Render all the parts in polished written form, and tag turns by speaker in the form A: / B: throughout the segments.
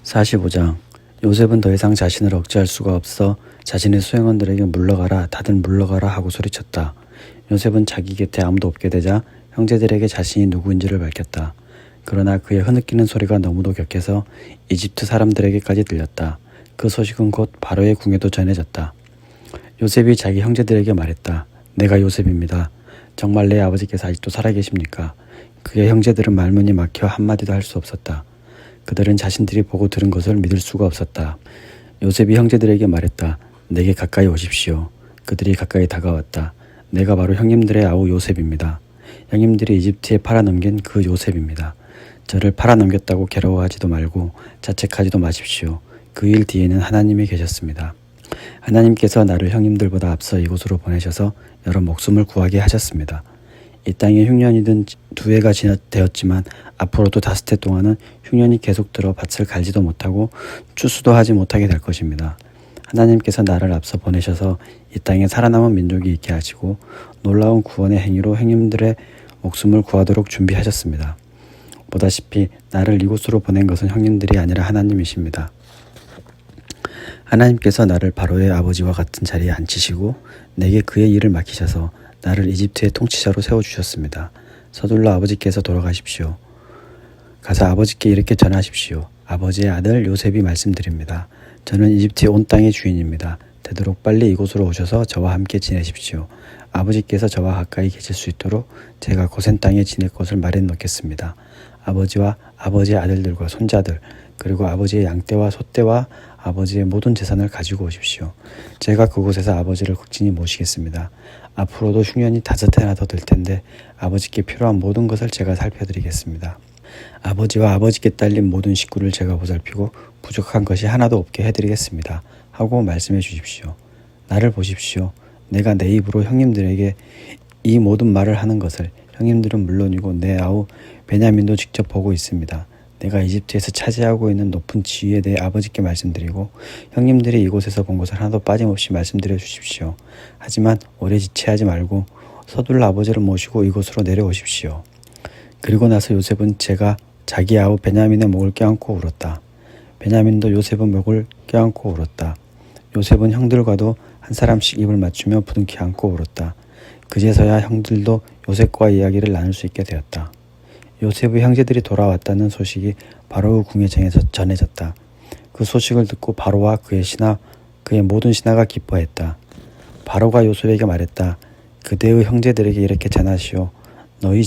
A: 45장. 요셉은 더 이상 자신을 억제할 수가 없어 자신의 수행원들에게 물러가라, 다들 물러가라 하고 소리쳤다. 요셉은 자기 곁에 아무도 없게 되자 형제들에게 자신이 누구인지를 밝혔다. 그러나 그의 흐느끼는 소리가 너무도 격해서 이집트 사람들에게까지 들렸다. 그 소식은 곧 바로의 궁에도 전해졌다. 요셉이 자기 형제들에게 말했다. 내가 요셉입니다. 정말 내 아버지께서 아직도 살아계십니까? 그의 형제들은 말문이 막혀 한마디도 할 수 없었다. 그들은 자신들이 보고 들은 것을 믿을 수가 없었다. 요셉이 형제들에게 말했다. 내게 가까이 오십시오. 그들이 가까이 다가왔다. 내가 바로 형님들의 아우 요셉입니다. 형님들이 이집트에 팔아넘긴 그 요셉입니다. 저를 팔아넘겼다고 괴로워하지도 말고 자책하지도 마십시오. 그 일 뒤에는 하나님이 계셨습니다. 하나님께서 나를 형님들보다 앞서 이곳으로 보내셔서 여러 목숨을 구하게 하셨습니다. 이 땅에 흉년이든 2해가 되었지만 앞으로도 5해 동안은 흉년이 계속 들어 밭을 갈지도 못하고 추수도 하지 못하게 될 것입니다. 하나님께서 나를 앞서 보내셔서 이 땅에 살아남은 민족이 있게 하시고 놀라운 구원의 행위로 형님들의 목숨을 구하도록 준비하셨습니다. 보다시피 나를 이곳으로 보낸 것은 형님들이 아니라 하나님이십니다. 하나님께서 나를 바로의 아버지와 같은 자리에 앉히시고 내게 그의 일을 맡기셔서 나를 이집트의 통치자로 세워주셨습니다. 서둘러 아버지께서 돌아가십시오. 가서 아버지께 이렇게 전하십시오. 아버지의 아들 요셉이 말씀드립니다. 저는 이집트의 온 땅의 주인입니다. 되도록 빨리 이곳으로 오셔서 저와 함께 지내십시오. 아버지께서 저와 가까이 계실 수 있도록 제가 고센 땅에 지낼 곳을 마련해 놓겠습니다. 아버지와 아버지의 아들들과 손자들 그리고 아버지의 양떼와 소떼와 아버지의 모든 재산을 가지고 오십시오. 제가 그곳에서 아버지를 극진히 모시겠습니다. 앞으로도 흉년이 5해나 더 될 텐데 아버지께 필요한 모든 것을 제가 살펴드리겠습니다. 아버지와 아버지께 딸린 모든 식구를 제가 보살피고 부족한 것이 하나도 없게 해드리겠습니다. 하고 말씀해 주십시오. 나를 보십시오. 내가 내 입으로 형님들에게 이 모든 말을 하는 것을 형님들은 물론이고 내 아우 베냐민도 직접 보고 있습니다. 내가 이집트에서 차지하고 있는 높은 지위에 대해 아버지께 말씀드리고 형님들이 이곳에서 본 것을 하나도 빠짐없이 말씀드려 주십시오. 하지만 오래 지체하지 말고 서둘러 아버지를 모시고 이곳으로 내려오십시오. 그리고 나서 요셉은 제가 자기 아우 베냐민의 목을 껴안고 울었다. 베냐민도 요셉의 목을 껴안고 울었다. 요셉은 형들과도 한 사람씩 입을 맞추며 부둥켜 안고 울었다. 그제서야 형들도 요셉과 이야기를 나눌 수 있게 되었다. 요셉의 형제들이 돌아왔다는 소식이 바로의 궁에 전해졌다. 그 소식을 듣고 바로와 그의 모든 신하가 기뻐했다. 바로가 요셉에게 말했다. 그대의 형제들에게 이렇게 전하시오. 너희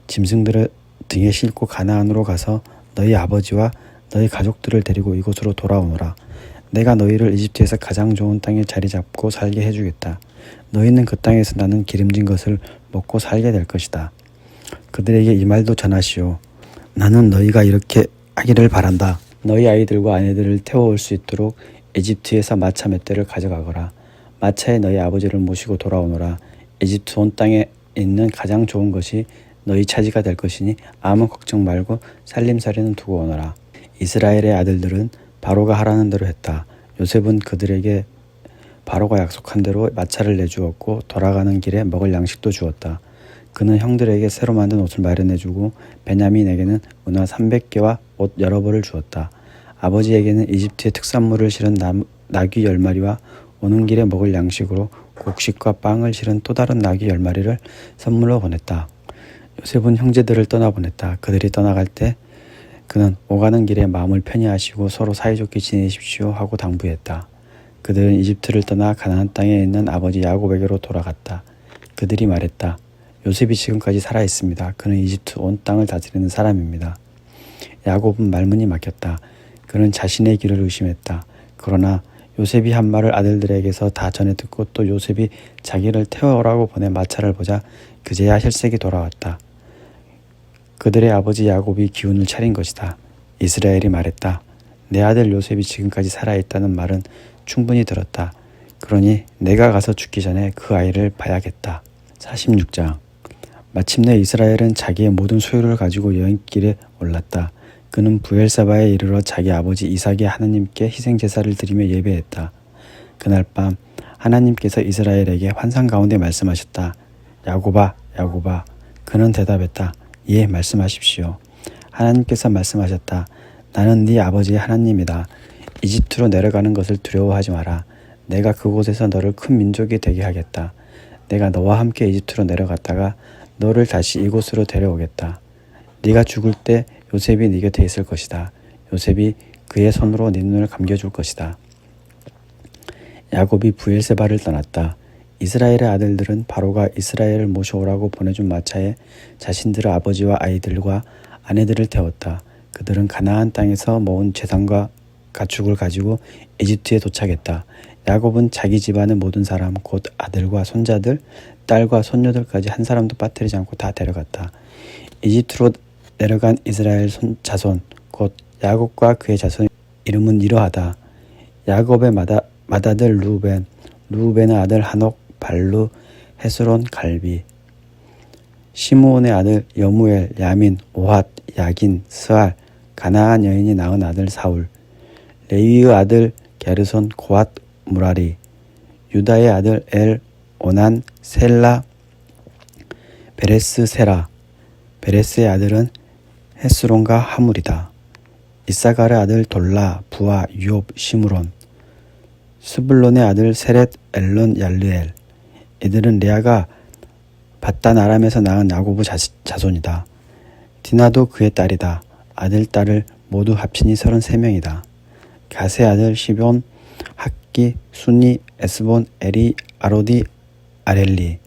A: 짐승들을 등에 싣고 가나안으로 가서 너희 아버지와 너희 가족들을 데리고 이곳으로 돌아오너라. 내가 너희를 이집트에서 가장 좋은 땅에 자리 잡고 살게 해주겠다. 너희는 그 땅에서 나는 기름진 것을 먹고 살게 될 것이다. 그들에게 이 말도 전하시오. 나는 너희가 이렇게 하기를 바란다. 너희 아이들과 아내들을 태워올 수 있도록 이집트에서 마차 몇 대를 가져가거라. 마차에 너희 아버지를 모시고 돌아오너라. 이집트 온 땅에 있는 가장 좋은 것이 너희 차지가 될 것이니 아무 걱정 말고 살림살이는 두고 오너라. 이스라엘의 아들들은 바로가 하라는 대로 했다. 요셉은 그들에게 바로가 약속한 대로 마차를 내주었고 돌아가는 길에 먹을 양식도 주었다. 그는 형들에게 새로 만든 옷을 마련해주고 베냐민에게는 은화 300개와 옷 여러 벌을 주었다. 아버지에게는 이집트의 특산물을 실은 나귀 10마리와 오는 길에 먹을 양식으로 곡식과 빵을 실은 또 다른 나귀 10마리를 선물로 보냈다. 요셉은 형제들을 떠나보냈다. 그들이 떠나갈 때 그는 오가는 길에 마음을 편히 하시고 서로 사이좋게 지내십시오 하고 당부했다. 그들은 이집트를 떠나 가나안 땅에 있는 아버지 야곱에게로 돌아갔다. 그들이 말했다. 요셉이 지금까지 살아있습니다. 그는 이집트 온 땅을 다스리는 사람입니다. 야곱은 말문이 막혔다. 그는 자신의 길을 의심했다. 그러나 요셉이 한 말을 아들들에게서 다 전해 듣고 또 요셉이 자기를 태워오라고 보낸 마차를 보자 그제야 혈색이 돌아왔다. 그들의 아버지 야곱이 기운을 차린 것이다. 이스라엘이 말했다. 내 아들 요셉이 지금까지 살아있다는 말은 충분히 들었다. 그러니 내가 가서 죽기 전에 그 아이를 봐야겠다. 46장. 마침내 이스라엘은 자기의 모든 소유를 가지고 여행길에 올랐다. 그는 부엘사바에 이르러 자기 아버지 이삭의 하나님께 희생제사를 드리며 예배했다. 그날 밤 하나님께서 이스라엘에게 환상 가운데 말씀하셨다. 야곱아, 야곱아. 그는 대답했다. 예, 말씀하십시오. 하나님께서 말씀하셨다. 나는 네 아버지의 하나님이다. 이집트로 내려가는 것을 두려워하지 마라. 내가 그곳에서 너를 큰 민족이 되게 하겠다. 내가 너와 함께 이집트로 내려갔다가 너를 다시 이곳으로 데려오겠다. 네가 죽을 때 요셉이 네 곁에 있을 것이다. 요셉이 그의 손으로 네 눈을 감겨줄 것이다. 야곱이 브엘세바를 떠났다. 이스라엘의 아들들은 바로가 이스라엘을 모셔오라고 보내준 마차에 자신들의 아버지와 아이들과 아내들을 태웠다. 그들은 가나안 땅에서 모은 재산과 가축을 가지고 이집트에 도착했다. 야곱은 자기 집안의 모든 사람, 곧 아들과 손자들, 딸과 손녀들까지 한 사람도 빠뜨리지 않고 다 데려갔다. 이집트로 내려간 이스라엘 자손, 곧 야곱과 그의 자손 이름은 이러하다. 야곱의 맏아들 루벤, 루벤의 아들 한옥, 발루, 헤스론, 갈비. 시므온의 아들 여무엘, 야민, 오핫, 야긴, 스알, 가나안 여인이 낳은 아들 사울. 레위의 아들 게르손, 고핫, 무라리. 유다의 아들 엘, 오난, 셀라, 베레스, 세라. 베레스의 아들은 헤스론과 하물이다. 이사갈의 아들 돌라, 부아, 유옵, 시므론. 스불론의 아들 세렛, 엘론, 얄르엘. 이들은 레아가 밧단 아람에서 낳은 야고보 자손이다. 디나도 그의 딸이다. 아들, 딸을 모두 합치니 33명이다. 가세 아들 시본, 학기, 순이, 에스본, 에리, 아로디, 아렐리.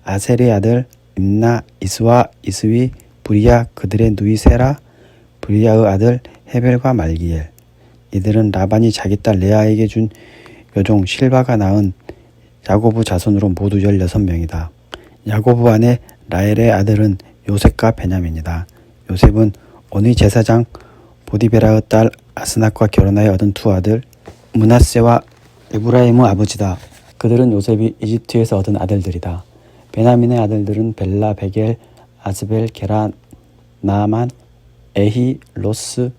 A: 아셀의 아들 임나, 이스와, 이스위, 브리야, 그들의 누이 세라, 브리야의 아들 헤벨과 말기엘. 이들은 라반이 자기 딸 레아에게 준 여종 실바가 낳은 야고보 자손으로 모두 16명이다. 야고보 아내 라헬의 아들은 요셉과 베냐민이다. 요셉은 오니 제사장 보디베라의 딸 아스낙과 결혼하여 얻은 두 아들 므낫세와 에브라임의 아버지다. 그들은 요셉이 이집트에서 얻은 아들들이다. 베냐민의 아들들은 벨라, 베겔, 아스벨, 게라, 나아만, 에히, 로스,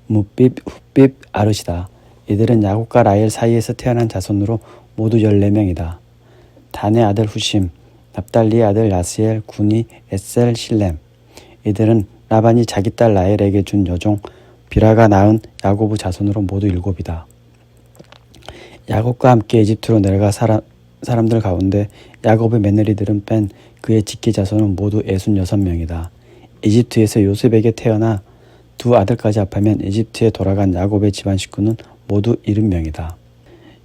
A: 무빕, 훗빕, 아르시다. 이들은 야곱과 라헬 사이에서 태어난 자손으로 모두 14명이다. 단의 아들 후심, 납달리의 아들 야스엘, 구니, 에셀, 실렘. 이들은 라반이 자기 딸 라헬에게 준 여종 비라가 낳은 야고보 자손으로 모두 7이다. 야곱과 함께 이집트로 내려가 사람들 가운데 야곱의 며느리들은 뺀 그의 직계 자손은 모두 66명이다. 이집트에서 요셉에게 태어나 두 아들까지 합하면 이집트에 돌아간 야곱의 집안 식구는 모두 70명이다.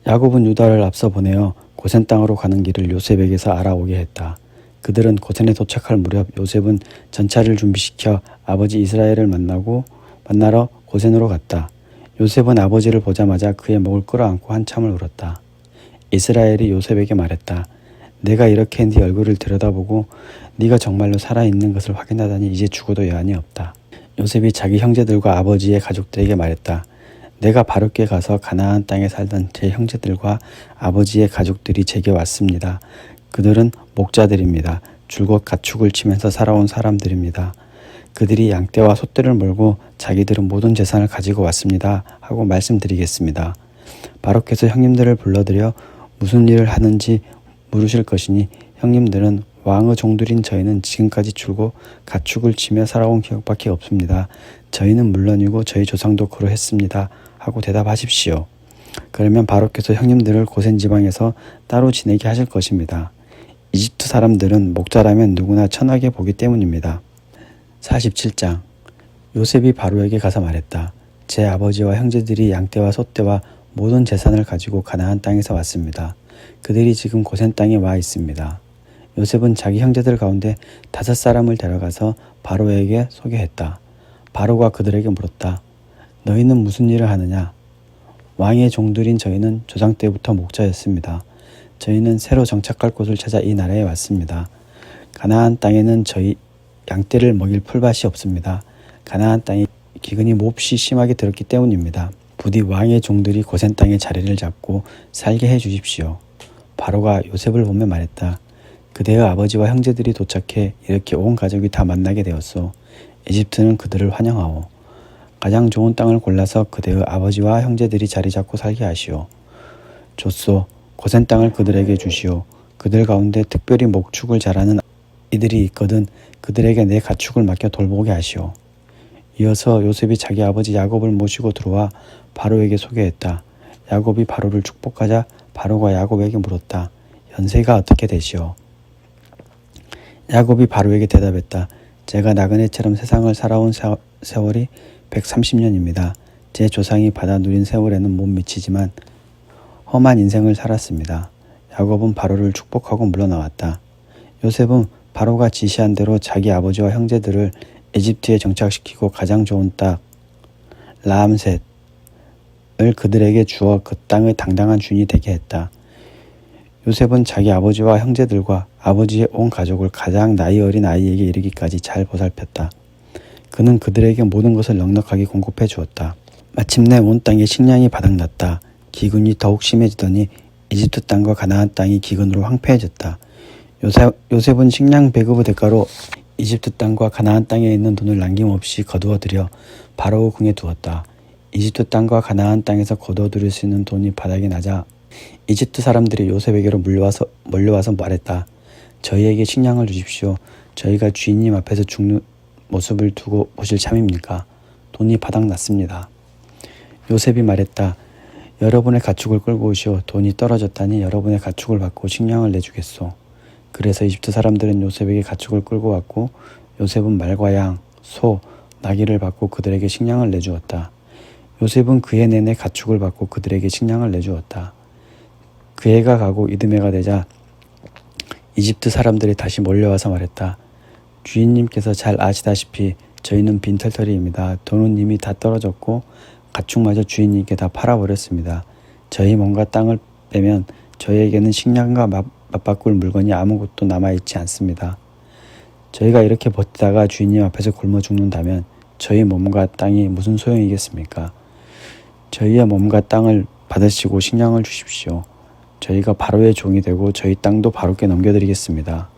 A: 야곱은 유다를 앞서 보내어 고센 땅으로 가는 길을 요셉에게서 알아오게 했다. 그들은 고센에 도착할 무렵 요셉은 전차를 준비시켜 아버지 이스라엘을 만나러 고센으로 갔다. 요셉은 아버지를 보자마자 그의 목을 끌어안고 한참을 울었다. 이스라엘이 요셉에게 말했다. 내가 이렇게 네 얼굴을 들여다보고 네가 정말로 살아있는 것을 확인하다니 이제 죽어도 여한이 없다. 요셉이 자기 형제들과 아버지의 가족들에게 말했다. 내가 바로께 가서 가나안 땅에 살던 제 형제들과 아버지의 가족들이 제게 왔습니다. 그들은 목자들입니다. 줄곧 가축을 치면서 살아온 사람들입니다. 그들이 양떼와 소떼를 몰고 자기들은 모든 재산을 가지고 왔습니다. 하고 말씀드리겠습니다. 바로께서 형님들을 불러들여 무슨 일을 하는지 물으실 것이니 형님들은 왕의 종들인 저희는 지금까지 줄곧 가축을 치며 살아온 기억밖에 없습니다. 저희는 물론이고 저희 조상도 그러했습니다. 하고 대답하십시오. 그러면 바로께서 형님들을 고센 지방에서 따로 지내게 하실 것입니다. 이집트 사람들은 목자라면 누구나 천하게 보기 때문입니다. 47장. 요셉이 바로에게 가서 말했다. 제 아버지와 형제들이 양떼와 소떼와 모든 재산을 가지고 가나안 땅에서 왔습니다. 그들이 지금 고센 땅에 와 있습니다. 요셉은 자기 형제들 가운데 5사람을 데려가서 바로에게 소개했다. 바로가 그들에게 물었다. 너희는 무슨 일을 하느냐? 왕의 종들인 저희는 조상 때부터 목자였습니다. 저희는 새로 정착할 곳을 찾아 이 나라에 왔습니다. 가나안 땅에는 저희 양떼를 먹일 풀밭이 없습니다. 가나안 땅에 기근이 몹시 심하게 들었기 때문입니다. 부디 왕의 종들이 고센 땅에 자리를 잡고 살게 해 주십시오. 바로가 요셉을 보며 말했다. 그대의 아버지와 형제들이 도착해 이렇게 온 가족이 다 만나게 되었소. 이집트는 그들을 환영하오. 가장 좋은 땅을 골라서 그대의 아버지와 형제들이 자리 잡고 살게 하시오. 좋소. 고센 땅을 그들에게 주시오. 그들 가운데 특별히 목축을 잘하는 이들이 있거든 그들에게 내 가축을 맡겨 돌보게 하시오. 이어서 요셉이 자기 아버지 야곱을 모시고 들어와 바로에게 소개했다. 야곱이 바로를 축복하자 바로가 야곱에게 물었다. 연세가 어떻게 되시오? 야곱이 바로에게 대답했다. 제가 나그네처럼 세상을 살아온 세월이 130년입니다. 제 조상이 받아 누린 세월에는 못 미치지만 험한 인생을 살았습니다. 야곱은 바로를 축복하고 물러나왔다. 요셉은 바로가 지시한 대로 자기 아버지와 형제들을 이집트에 정착시키고 가장 좋은 땅 라암셋을 그들에게 주어 그 땅의 당당한 주인이 되게 했다. 요셉은 자기 아버지와 형제들과 아버지의 온 가족을 가장 나이 어린 아이에게 이르기까지 잘 보살폈다. 그는 그들에게 모든 것을 넉넉하게 공급해 주었다. 마침내 온 땅에 식량이 바닥났다. 기근이 더욱 심해지더니 이집트 땅과 가나안 땅이 기근으로 황폐해졌다. 요셉은 식량 배급의 대가로 이집트 땅과 가나안 땅에 있는 돈을 남김없이 거두어들여 바로의 궁에 두었다. 이집트 땅과 가나안 땅에서 거두어들일 수 있는 돈이 바닥이 나자 이집트 사람들이 요셉에게로 몰려와서 말했다. 저희에게 식량을 주십시오. 저희가 주인님 앞에서 죽는 모습을 두고 보실 참입니까? 돈이 바닥났습니다. 요셉이 말했다. 여러분의 가축을 끌고 오시오. 돈이 떨어졌다니 여러분의 가축을 받고 식량을 내주겠소. 그래서 이집트 사람들은 요셉에게 가축을 끌고 왔고 요셉은 말과 양, 소, 나귀를 받고 그들에게 식량을 내주었다. 요셉은 그해 내내 가축을 받고 그들에게 식량을 내주었다. 그 해가 가고 이듬해가 되자 이집트 사람들이 다시 몰려와서 말했다. 주인님께서 잘 아시다시피 저희는 빈털터리입니다. 돈은 이미 다 떨어졌고 가축마저 주인님께 다 팔아버렸습니다. 저희 몸과 땅을 빼면 저희에게는 식량과 맞바꿀 물건이 아무것도 남아있지 않습니다. 저희가 이렇게 버티다가 주인님 앞에서 굶어 죽는다면 저희 몸과 땅이 무슨 소용이겠습니까? 저희의 몸과 땅을 받으시고 식량을 주십시오. 저희가 바로의 종이 되고 저희 땅도 바로께 넘겨드리겠습니다.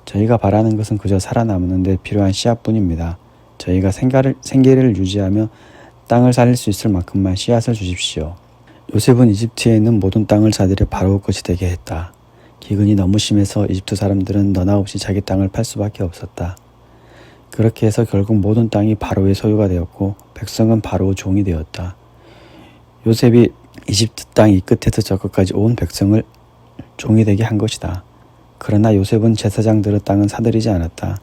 A: 저희가 바라는 것은 그저 살아남는 데 필요한 씨앗뿐입니다. 저희가 생계를 유지하며 땅을 살릴 수 있을 만큼만 씨앗을 주십시오. 요셉은 이집트에 있는 모든 땅을 사들여 바로의 것이 되게 했다. 기근이 너무 심해서 이집트 사람들은 너나 없이 자기 땅을 팔 수밖에 없었다. 그렇게 해서 결국 모든 땅이 바로의 소유가 되었고 백성은 바로의 종이 되었다. 요셉이 이집트 땅 이 끝에서 저 끝까지 온 백성을 종이 되게 한 것이다. 그러나 요셉은 제사장들의 땅은 사들이지 않았다.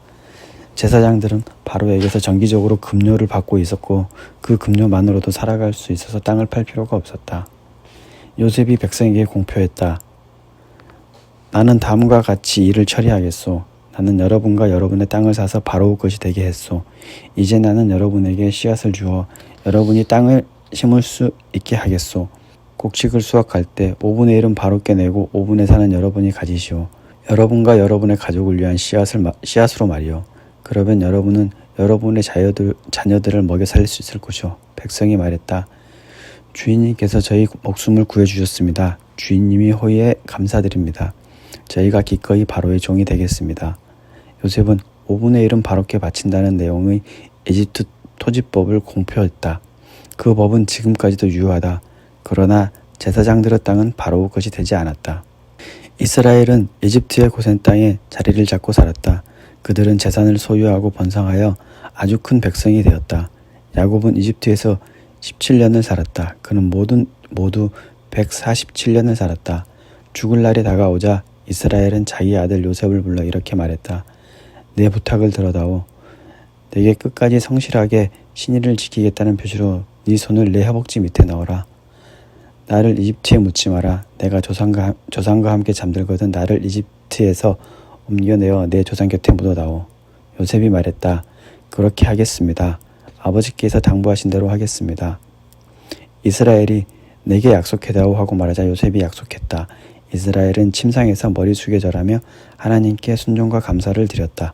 A: 제사장들은 바로에게서 정기적으로 급료를 받고 있었고 그 급료만으로도 살아갈 수 있어서 땅을 팔 필요가 없었다. 요셉이 백성에게 공표했다. 나는 다음과 같이 일을 처리하겠소. 나는 여러분과 여러분의 땅을 사서 바로의 것이 되게 했소. 이제 나는 여러분에게 씨앗을 주어 여러분이 땅을 심을 수 있게 하겠소. 곡식을 수확할 때 5분의 1은 바로께 내고 5분의 4는 여러분이 가지시오. 여러분과 여러분의 가족을 위한 씨앗으로 말이오. 그러면 여러분은 여러분의 자녀들을 먹여 살릴 수 있을 것이오. 백성이 말했다. 주인님께서 저희 목숨을 구해주셨습니다. 주인님이 호의에 감사드립니다. 저희가 기꺼이 바로의 종이 되겠습니다. 요셉은 5분의 1은 바로께 바친다는 내용의 이집트 토지법을 공표했다. 그 법은 지금까지도 유효하다. 그러나 제사장들의 땅은 바로의 것이 되지 않았다. 이스라엘은 이집트의 고센 땅에 자리를 잡고 살았다. 그들은 재산을 소유하고 번성하여 아주 큰 백성이 되었다. 야곱은 이집트에서 17년을 살았다. 그는 모두 147년을 살았다. 죽을 날이 다가오자 이스라엘은 자기 아들 요셉을 불러 이렇게 말했다. 내 부탁을 들어다오. 내게 끝까지 성실하게 신의를 지키겠다는 표시로 네 손을 내 허벅지 밑에 넣어라. 나를 이집트에 묻지 마라. 내가 조상과 함께 잠들거든 나를 이집트에서 옮겨내어 내 조상 곁에 묻어다오. 요셉이 말했다. 그렇게 하겠습니다. 아버지께서 당부하신 대로 하겠습니다. 이스라엘이 내게 약속해다오 하고 말하자 요셉이 약속했다. 이스라엘은 침상에서 머리 숙여 절하며 하나님께 순종과 감사를 드렸다.